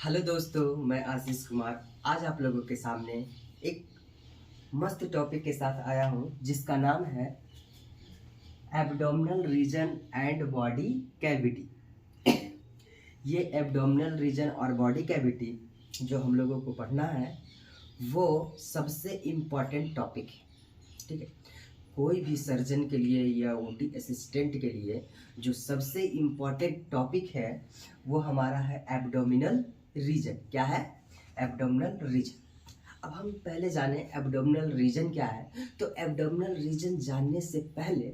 Hello दोस्तों, मैं आशीष कुमार आज आप लोगों के सामने एक मस्त टॉपिक के साथ आया हूं जिसका नाम है abdominal region and body cavity. ये एब्डोमिनल रीजन और बॉडी कैविटी जो हम लोगों को पढ़ना है वो सबसे इम्पॉर्टेंट टॉपिक है। ठीक है, कोई भी सर्जन के लिए या ओटी असिस्टेंट के लिए जो सबसे इम्पॉर्टेंट टॉपिक है वो हमारा है एब्डोमिनल रीजन। क्या है? Abdominal region. अब हम पहले जाने एब्डोमिनल रीजन क्या है। तो एब्डोमिनल रीजन जानने से पहले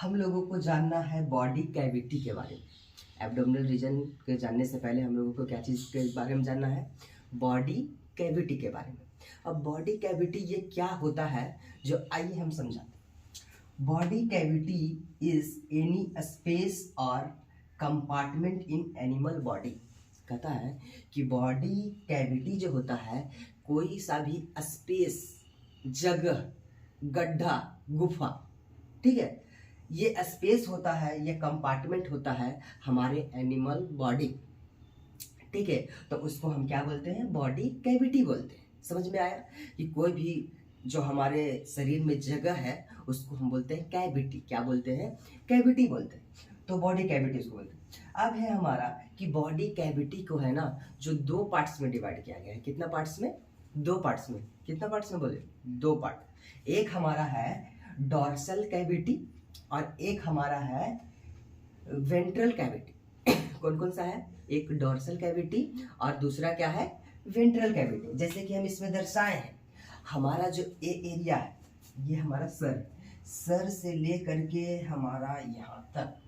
हम लोगों को जानना है बॉडी कैविटी के बारे में। एब्डोमिनल रीजन के जानने से पहले हम लोगों को क्या चीज़ के बारे में जानना है? बॉडी कैविटी के बारे में। अब बॉडी कैविटी ये क्या होता है जो आइए हम समझाते हैं। Body cavity is any space और कंपार्टमेंट इन एनिमल बॉडी। कहता है कि बॉडी कैविटी जो होता है कोई सा भी स्पेस, जगह, गड्ढा, गुफा, ठीक है, ये स्पेस होता है, ये कंपार्टमेंट होता है हमारे एनिमल बॉडी। ठीक है, तो उसको हम क्या बोलते हैं? बॉडी कैविटी बोलते हैं। समझ में आया कि कोई भी जो हमारे शरीर में जगह है उसको हम बोलते हैं कैविटी। क्या बोलते हैं? कैविटी बोलते हैं। तो बॉडी कैविटी उसको बोलते हैं। अब है हमारा कि बॉडी कैविटी को है ना जो दो पार्ट्स में डिवाइड किया गया है। कितना पार्ट्स में? दो पार्ट्स में। कितना पार्ट्स में बोले? दो पार्ट। एक हमारा है डॉर्सल कैविटी और एक हमारा है वेंट्रल कैविटी। कौन कौन सा है? एक डॉर्सल कैविटी और दूसरा क्या है? Ventral cavity. जैसे कि हम इसमें दर्शाए हैं, हमारा जो एरिया है ये हमारा सर से ले करके हमारा यहाँ तक,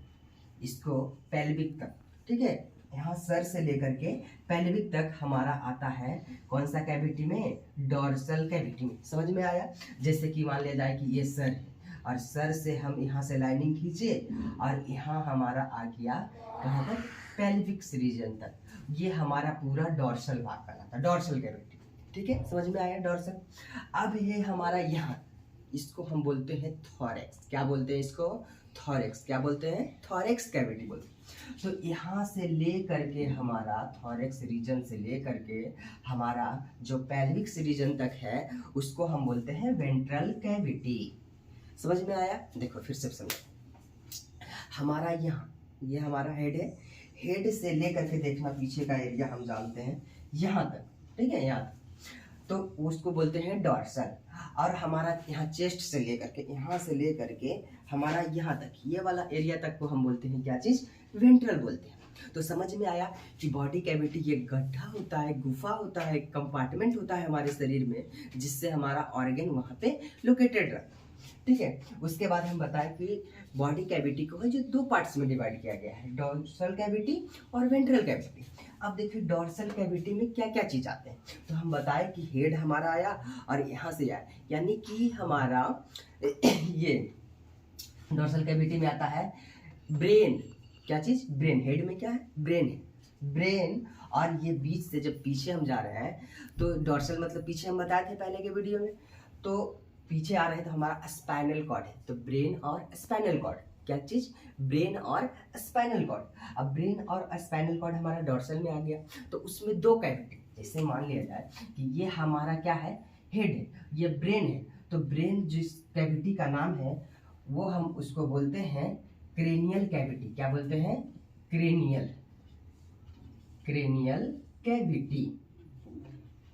इसको पेल्विक तक, ठीक है, यहाँ सर से लेकर के पेल्विक तक हमारा आता है कौन सा कैविटी में? डॉर्सल कैविटी में। समझ में आया? जैसे कि मान लिया जाए कि ये सर है और सर से हम यहाँ से लाइनिंग खींचे और यहाँ हमारा आ गया कहाँ तक? पेल्विक रीजन तक। ये हमारा पूरा डॉर्सल भाग कहलाता है, डॉर्सल कैविटी। ठीक है, समझ में आया? डॉर्सल। अब ये हमारा यहाँ, इसको हम बोलते हैं थॉरेक्स। क्या बोलते हैं इसको? थॉरेक्स। क्या बोलते हैं? थॉरेक्स कैविटी बोलते हैं। तो यहाँ से ले करके हमारा थॉरेक्स रीजन से ले करके हमारा जो पेल्विक रीजन तक है उसको हम बोलते हैं वेंट्रल कैविटी। समझ में आया? देखो फिर से समझो। हमारा यहाँ ये हमारा हेड है, हेड से ले करके देखना पीछे का एरिया हम जानते हैं यहाँ तक, ठीक है, यहाँ तक, तो उसको बोलते हैं डॉर्सल। और हमारा यहाँ चेस्ट से लेकर के, यहाँ से लेकर के हमारा यहाँ तक, ये वाला एरिया तक को हम बोलते हैं क्या चीज़? वेंट्रल बोलते हैं। तो समझ में आया कि बॉडी कैविटी ये गड्ढा होता है, गुफा होता है, कंपार्टमेंट होता है हमारे शरीर में जिससे हमारा ऑर्गन वहाँ पे लोकेटेड रहता है। ठीक है, उसके बाद हम बताएं कि बॉडी कैविटी को है जो दो पार्ट्स में डिवाइड किया गया है, डॉर्सल कैविटी और वेंट्रल कैविटी। अब देखिए डॉर्सल कैविटी में क्या क्या चीज आते हैं। तो हम बताएं कि हेड हमारा आया और यहाँ से आया, यानी कि हमारा ये डॉर्सल कैविटी में आता है ब्रेन। क्या चीज? ब्रेन। हेड में क्या है? ब्रेन है, ब्रेन। और ये बीच से जब पीछे हम जा रहे हैं तो डॉर्सल मतलब पीछे हम बताए थे पहले के वीडियो में, तो पीछे आ रहे हैं तो हमारा स्पाइनल कॉर्ड है। तो ब्रेन और स्पाइनल कॉर्ड, क्या चीज? ब्रेन और स्पाइनल कॉर्ड। अब ब्रेन और स्पाइनल कॉर्ड हमारा डॉर्सल में आ गया तो उसमें दो कैविटी, जैसे मान लिया जाए कि ये हमारा क्या है? हेड है, ये ब्रेन है। तो ब्रेन जिस कैविटी का नाम है वो हम उसको बोलते हैं क्रेनियल कैविटी। क्या बोलते हैं? Cranial, cranial cavity.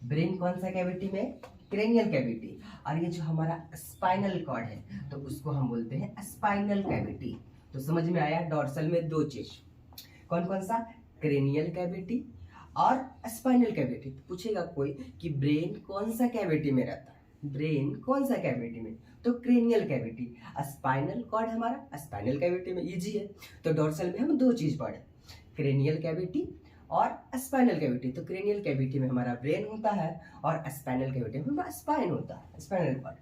ब्रेन कौन सा कैविटी में? Cranial cavity. और ये जो हमारा स्पाइनल कॉर्ड है तो उसको हम बोलते हैं स्पाइनल कैविटी। तो समझ में आया? डॉर्सल में दो चीज, कौन कौन सा? क्रेनियल कैविटी और स्पाइनल कैविटी। तो पूछेगा कोई कि ब्रेन कौन सा कैविटी में रहता है? ब्रेन कौन सा कैविटी में? तो क्रेनियल कैविटी। स्पाइनल कॉर्ड हमारा स्पाइनल कैविटी में। इजी है। तो डॉर्सल में हम दो चीज पढ़े, क्रेनियल कैविटी और स्पाइनल कैविटी। तो क्रेनियल कैविटी में हमारा ब्रेन होता है और स्पाइनल कैविटी में हमारा स्पाइन होता है, स्पाइनल कॉर्ड।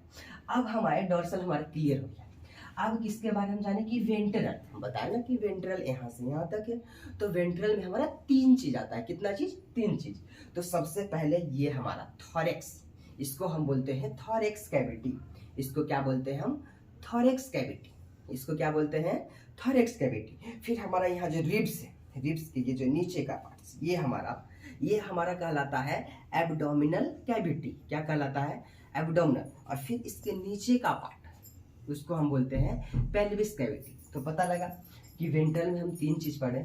अब हमारे डॉर्सल हमारा क्लियर हो गया। अब किसके बारे में जाने कि वेंट्रल। हम बताए ना कि वेंट्रल यहाँ से यहाँ तक है। तो वेंट्रल में हमारा तीन चीज आता है। कितना चीज? तीन चीज। तो सबसे पहले ये हमारा थॉरेक्स, इसको हम बोलते हैं थॉरेक्स कैविटी। इसको क्या बोलते हैं हम? Thorax cavity. इसको क्या बोलते हैं? Thorax cavity. फिर हमारा यहाँ जो रिब्स है, रिब्स के ये जो नीचे का पार्ट ये हमारा कहलाता है एब्डोमिनल कैविटी। क्या कहलाता है? एब्डोमिनल। और फिर इसके नीचे का पार्ट उसको हम बोलते हैं पेल्विस कैविटी। तो पता लगा कि वेंट्रल में हम 3 चीज पढ़े,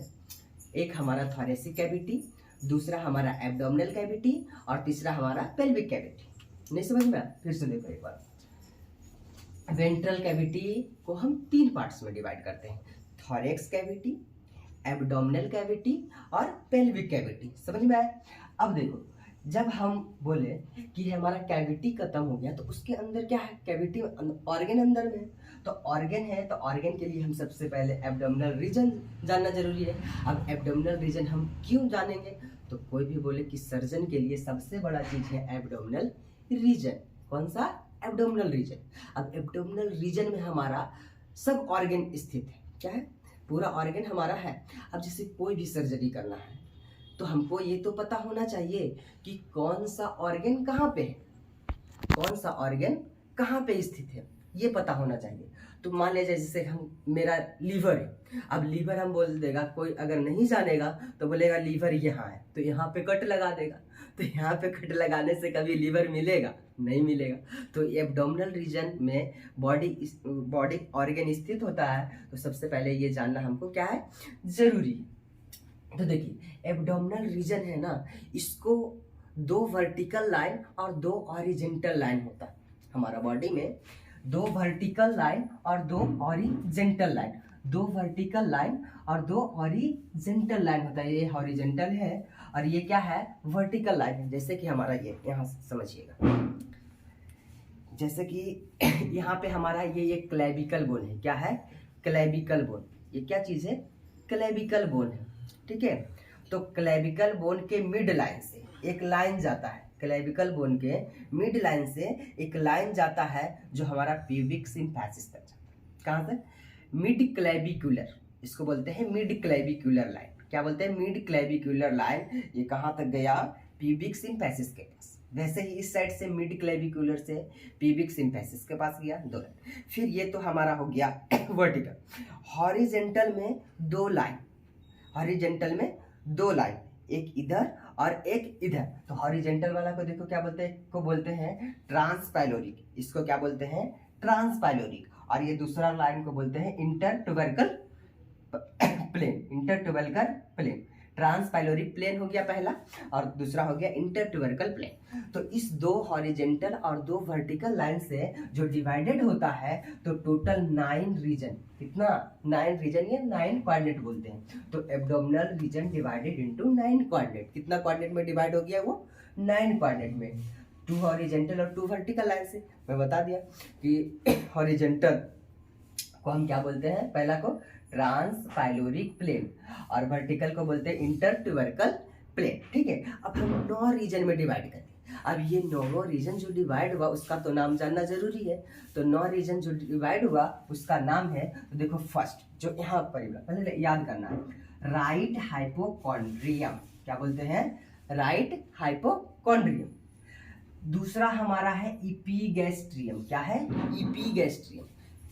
एक हमारा थोरेसिक कैविटी, दूसरा हमारा एब्डोमिनल कैविटी और तीसरा हमारा पेल्विक कैविटी। नहीं समझ में आया? फिर से देखो एक बार। वेंट्रल कैविटी को हम 3 पार्ट्स में डिवाइड करते हैं, थोरेक्स कैविटी, एब्डोमिनल कैविटी और पेल्विक कैविटी। समझ में आया? अब देखो, जब हम बोले कि हमारा कैविटी खत्म हो गया तो उसके अंदर क्या है? कैविटी ऑर्गन अंदर में है। तो ऑर्गन है तो ऑर्गन के लिए हम सबसे पहले एब्डोमिनल रीजन जानना जरूरी है। अब एब्डोमिनल रीजन हम क्यों जानेंगे? तो कोई भी बोले कि सर्जन के लिए सबसे बड़ा चीज है एब्डोमिनल रीजन। कौन सा? Abdominal region. अब एब्डोमिनल रीजन में हमारा सब ऑर्गन स्थित है। क्या है? पूरा ऑर्गन हमारा है। अब जैसे कोई भी सर्जरी करना है तो हमको ये तो पता होना चाहिए कि कौन सा ऑर्गन कहाँ पे है, कौन सा ऑर्गन कहाँ पे स्थित है, ये पता होना चाहिए। तो मान लीजिए जैसे मेरा लीवर है, अब लीवर हम बोल देगा, कोई अगर नहीं जानेगा तो बोलेगा लीवर यहाँ है, तो यहाँ पे कट लगा देगा। तो यहाँ पे कट लगाने से कभी लीवर मिलेगा? नहीं मिलेगा। तो एब्डोमिनल रीजन में बॉडी ऑर्गन स्थित होता है। तो सबसे पहले ये जानना हमको क्या है? जरूरी है। तो देखिए, एब्डोमिनल रीजन है ना, इसको 2 वर्टिकल लाइन और 2 हॉरिजॉन्टल लाइन होता है। हमारा बॉडी में 2 वर्टिकल लाइन और 2 हॉरिजॉन्टल लाइन, 2 वर्टिकल लाइन और 2 हॉरिजॉन्टल लाइन होता है। ये हॉरिजॉन्टल है और ये क्या है? वर्टिकल लाइन है। जैसे कि हमारा ये यहाँ समझिएगा, जैसे कि यहाँ पे हमारा ये क्लेविकल बोन है। क्या है? Clavicle bone. ये क्या चीज है? क्लेविकल बोन है। ठीक है। तो क्लेविकल बोन के मिड लाइन से एक लाइन जाता है, क्लेविकल बोन के मिड लाइन से एक लाइन जाता है जो हमारा प्यूबिक सिम्फेसिस तक जाता है। कहाँ तक? मिड क्लेविकुलर, इसको बोलते हैं मिड क्लेविकुलर लाइन। क्या बोलते हैं? Mid clavicular line. ये कहाँ तक गया? प्यूबिक सिम्फेसिस के पास। वैसे ही इस साइड से मिड क्लेविकुलर से प्यूबिक सिम्फेसिस के पास गया 2 लाइन। फिर ये तो हमारा हो गया वर्टिकल। हॉरिजेंटल में 2 लाइन, हॉरिजेंटल में 2 लाइन, एक इधर और एक इधर। तो हॉरिजेंटल वाला को देखो क्या बोलते हैं? को बोलते हैं ट्रांसपाइलोरिक। इसको क्या बोलते हैं? ट्रांसपाइलोरिक। और ये दूसरा लाइन को बोलते हैं इंटरट्यूबरकल प्लेन। इंटरट्यूबरकल प्लेन, ट्रांसपाइलोरिक प्लेन हो गया पहला, और दूसरा हो गया इंटरट्यूबरकल प्लेन। तो इस 2 हॉरिजेंटल और 2 वर्टिकल लाइन से जो डिवाइडेड होता है, तो टोटल 9 रीजन। कितना? 9 रीजन, ये 9 क्वाड्रेंट बोलते हैं। तो abdominal region divided into 9 quadrant. कितना क्वाड्रेंट में डिवाइड हो गया? वो 9 क्वाड्रेंट में, 2 हॉरिजेंटल और 2 वर्टिकल लाइन से। मैं बता दिया कि हॉरिजेंटल को हम क्या बोलते हैं? पहला को ट्रांसपाइलोरिक प्लेन और वर्टिकल को बोलते हैं इंटरट्यूबरकल प्लेन। ठीक है। अब हम 9 रीजन में डिवाइड करें। अब ये 9 रीजन जो डिवाइड हुआ उसका तो नाम जानना जरूरी है। तो 9 रीजन जो डिवाइड हुआ उसका नाम है, तो देखो फर्स्ट जो यहाँ पर पहले याद करना है, राइट हाइपोकॉन्ड्रियम। क्या बोलते हैं? Right hypochondrium. दूसरा हमारा है इपीगैस्ट्रियम। क्या है? इपीगैस्ट्रियम।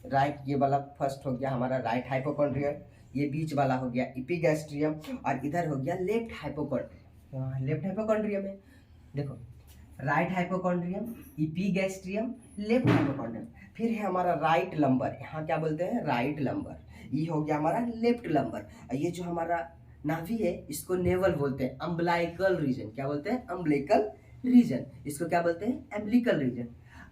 राइट, ये वाला फर्स्ट हो गया हमारा राइट हाइपोकॉन्ड्रियम, ये बीच वाला हो गया इपीगैस्ट्रियम, और इधर हो गया लेफ्ट हाइपोकॉन्ड्रियम। लेफ्ट हाइपोकॉन्ड्रियम है, देखो राइट हाइपोकॉन्ड्रियम, इपीगैस्ट्रियम, लेफ्ट हाइपोकॉन्ड्रियम। फिर है हमारा राइट लंबर। यहाँ क्या बोलते हैं? Right lumbar. ये हो गया हमारा लेफ्ट लंबर। ये जो हमारा नाभि है इसको नेवल बोलते हैं, अम्बलाइकल रीजन। क्या बोलते हैं? Umbilical region. इसको क्या बोलते हैं? Umbilical region.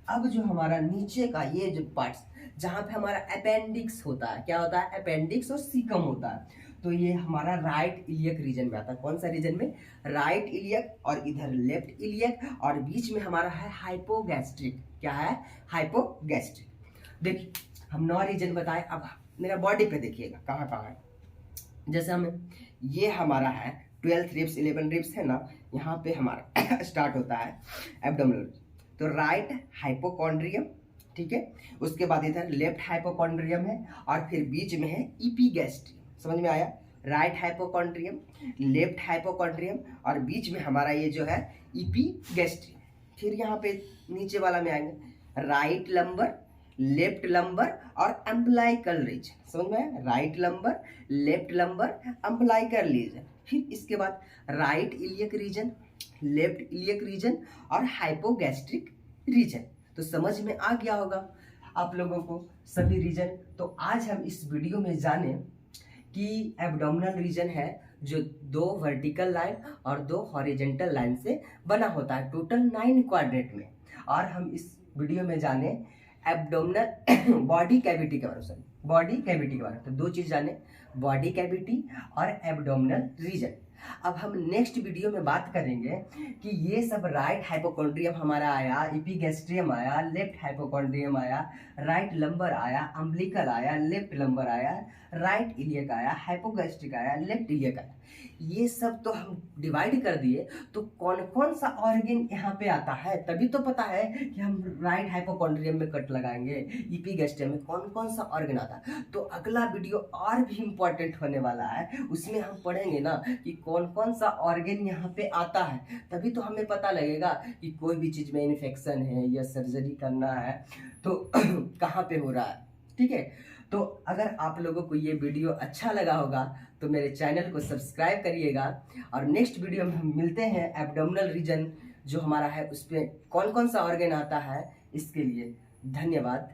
अब जो हमारा नीचे का ये जो पार्ट्स जहाँ पे हमारा अपेंडिक्स होता है, क्या होता है? अपेंडिक्स और सीकम होता है। तो ये हमारा राइट इलियक रीजन में आता है। कौन सा रीजन में? राइट इलियक, और इधर लेफ्ट इलियक, और बीच में हमारा है हाइपोगैस्ट्रिक। क्या है? हाइपोगैस्ट्रिक। देखिए हम 9 रीजन बताए। अब मेरा बॉडी पे देखिएगा कहाँ कहाँ है। जैसे हमें ये हमारा है 12 रिब्स 11 रिब्स है ना, यहाँ पे हमारा स्टार्ट होता है एब्डोमिनल। तो राइट हाइपोकॉन्ड्रियम, ठीक है। उसके बाद इधर लेफ्ट हाइपोकॉन्ड्रियम है, और फिर बीच में है इपीगैस्ट्रियम। समझ में आया? राइट हाइपोकॉन्ड्रियम, लेफ्ट हाइपोकॉन्ड्रियम, और बीच में हमारा ये जो है इपीगैस्ट्रियम। फिर यहाँ पे नीचे वाला में आएंगे राइट लंबर, लेफ्ट लंबर और अम्बिलिकल रीजन, समझ में, right lumbar, left lumbar, umbilical region. फिर इसके बाद right iliac region, left iliac region और हाइपोगैस्ट्रिक रीजन। तो समझ में आ गया होगा आप लोगों को सभी रीजन। तो आज हम इस वीडियो में जाने कि एब्डोमिनल रीजन है जो 2 वर्टिकल लाइन और 2 हॉरिजेंटल लाइन से बना होता है, टोटल 9 क्वाड्रेंट में। और हम इस वीडियो में जाने एब्डोमिनल बॉडी कैविटी के बारे में, सॉरी बॉडी कैविटी के बारे में। तो 2 चीज जाने, बॉडी कैविटी और एब्डोमिनल रीजन। अब हम नेक्स्ट वीडियो में बात करेंगे कि ये सब राइट हाइपोकॉन्ड्रियम हमारा आया, एपिगैस्ट्रियम आया, लेफ्ट हाइपोकॉन्ड्रियम आया, राइट लंबर आया, अम्बिलिकल आया, लेफ्ट लंबर आया, राइट इलियक आया, हाइपोगैस्ट्रिक आया, लेफ्ट इलियक आया। ये सब तो हम डिवाइड कर दिए, तो कौन कौन सा ऑर्गन यहाँ पे आता है, तभी तो पता है कि हम राइट हाइपोकॉन्ड्रियम में कट लगाएंगे, एपिगैस्ट्रियम में कौन कौन सा ऑर्गन आता है। तो अगला वीडियो और भी इम्पोर्टेंट होने वाला है, उसमें हम पढ़ेंगे ना कि कौन कौन सा ऑर्गन यहाँ पे आता है, तभी तो हमें पता लगेगा कि कोई भी चीज में इन्फेक्शन है या सर्जरी करना है तो कहाँ पे हो रहा है। ठीक है, तो अगर आप लोगों को ये वीडियो अच्छा लगा होगा तो मेरे चैनल को सब्सक्राइब करिएगा। और नेक्स्ट वीडियो में हम मिलते हैं एब्डोमिनल रीजन जो हमारा है उस पर कौन कौन सा ऑर्गन आता है। इसके लिए धन्यवाद।